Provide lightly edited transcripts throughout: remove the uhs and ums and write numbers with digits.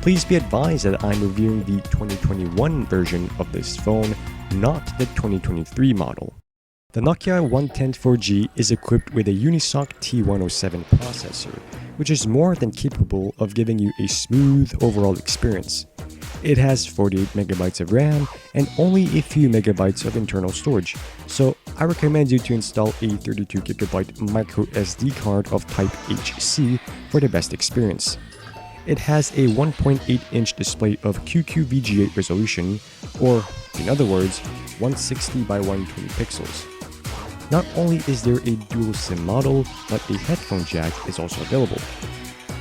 Please be advised that I'm reviewing the 2021 version of this phone, not the 2023 model. The Nokia 110 4G is equipped with a Unisoc T107 processor, which is more than capable of giving you a smooth overall experience. It has 48MB of RAM and only a few megabytes of internal storage, so I recommend you to install a 32GB micro SD card of type HC for the best experience. It has a 1.8-inch display of QQVGA resolution, or in other words, 160 by 120 pixels. Not only is there a dual SIM model, but a headphone jack is also available.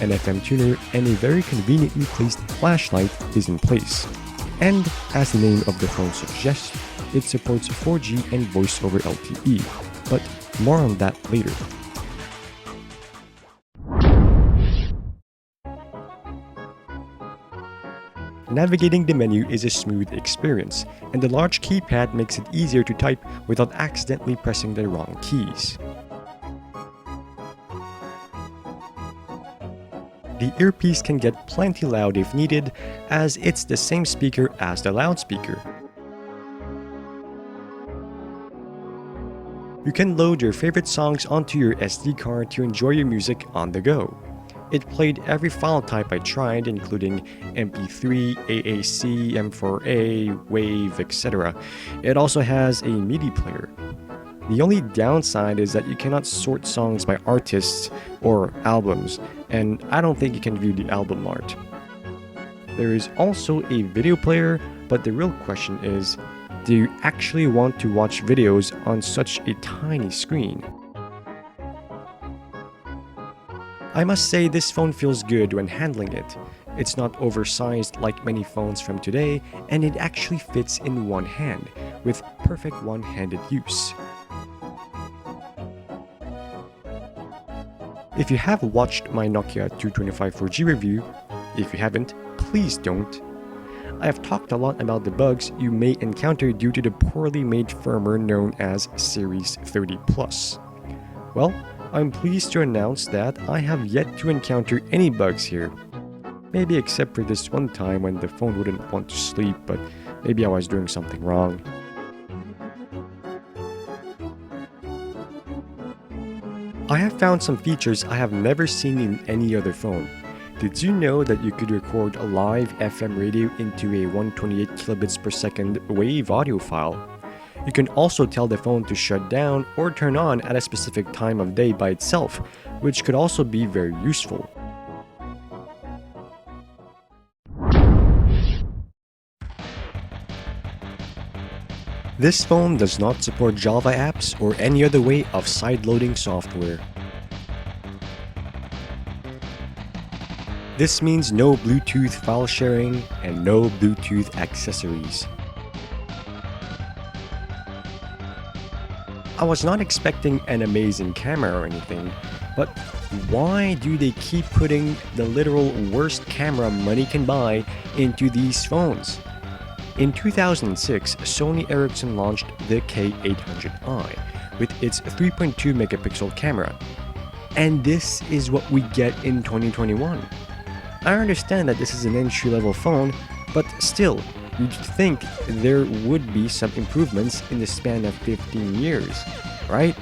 An FM tuner and a very conveniently placed flashlight is in place. And as the name of the phone suggests, it supports 4G and voice over LTE, but more on that later. Navigating the menu is a smooth experience, and the large keypad makes it easier to type without accidentally pressing the wrong keys. The earpiece can get plenty loud if needed, as it's the same speaker as the loudspeaker. You can load your favorite songs onto your SD card to enjoy your music on the go. It played every file type I tried, including MP3, AAC, M4A, WAV, etc. It also has a MIDI player. The only downside is that you cannot sort songs by artists or albums, and I don't think you can view the album art. There is also a video player, but the real question is, do you actually want to watch videos on such a tiny screen? I must say this phone feels good when handling it. It's not oversized like many phones from today, and it actually fits in one hand, with perfect one-handed use. If you have watched my Nokia 225 4G review, if you haven't, please don't. I have talked a lot about the bugs you may encounter due to the poorly made firmware known as Series 30 Plus. Well, I'm pleased to announce that I have yet to encounter any bugs here. Maybe except for this one time when the phone wouldn't want to sleep, but maybe I was doing something wrong. I have found some features I have never seen in any other phone. Did you know that you could record a live FM radio into a 128 kilobits per second WAV audio file? You can also tell the phone to shut down or turn on at a specific time of day by itself, which could also be very useful. This phone does not support Java apps or any other way of side-loading software. This means no Bluetooth file sharing and no Bluetooth accessories. I was not expecting an amazing camera or anything, but why do they keep putting the literal worst camera money can buy into these phones? In 2006, Sony Ericsson launched the K800i with its 3.2 megapixel camera. And this is what we get in 2021. I understand that this is an entry-level phone, but still, you'd think there would be some improvements in the span of 15 years, right?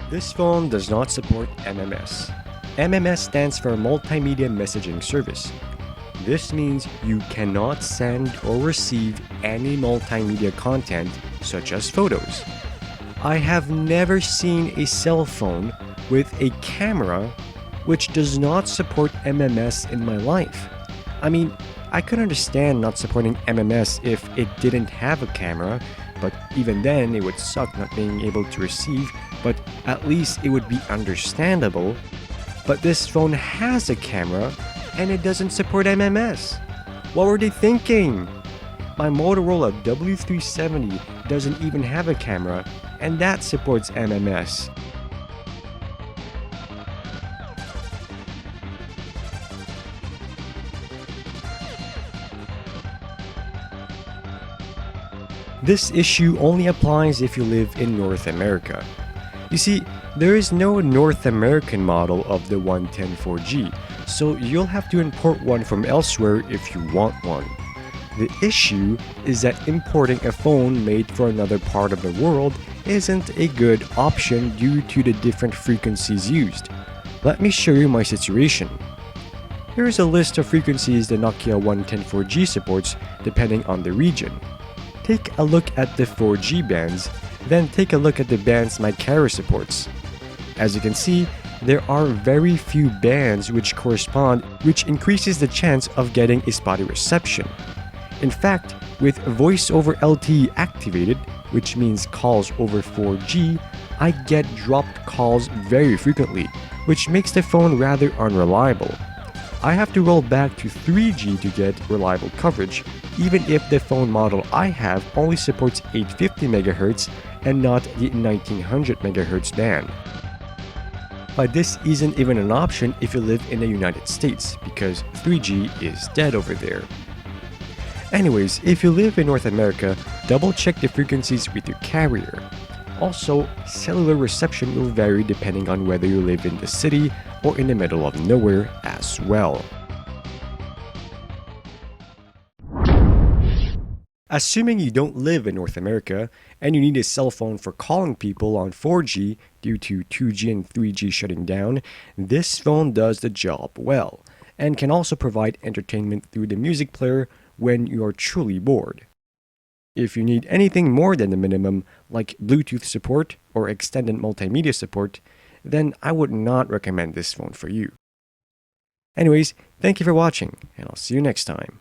This phone does not support MMS. MMS stands for Multimedia Messaging Service. This means you cannot send or receive any multimedia content, such as photos. I have never seen a cell phone with a camera which does not support MMS in my life. I mean, I could understand not supporting MMS if it didn't have a camera, but even then it would suck not being able to receive, but at least it would be understandable. But this phone has a camera and it doesn't support MMS. What were they thinking? My Motorola W370 doesn't even have a camera, and that supports MMS. This issue only applies if you live in North America. You see, There is no North American model of the 110 4G, so you'll have to import one from elsewhere if you want one. The issue is that importing a phone made for another part of the world isn't a good option due to the different frequencies used. Let me show you my situation. Here is a list of frequencies the Nokia 110 4G supports depending on the region. Take a look at the 4G bands, then take a look at the bands my carrier supports. As you can see, there are very few bands which correspond, which increases the chance of getting a spotty reception. In fact, with voice over LTE activated, which means calls over 4G, I get dropped calls very frequently, which makes the phone rather unreliable. I have to roll back to 3G to get reliable coverage, even if the phone model I have only supports 850 MHz and not the 1900 MHz band. But this isn't even an option if you live in the United States, because 3G is dead over there. Anyways, if you live in North America, double check the frequencies with your carrier. Also, cellular reception will vary depending on whether you live in the city or in the middle of nowhere as well. Assuming you don't live in North America and you need a cell phone for calling people on 4G due to 2G and 3G shutting down, this phone does the job well and can also provide entertainment through the music player when you are truly bored. If you need anything more than the minimum, like Bluetooth support or extended multimedia support, then I would not recommend this phone for you. Anyways, thank you for watching, and I'll see you next time.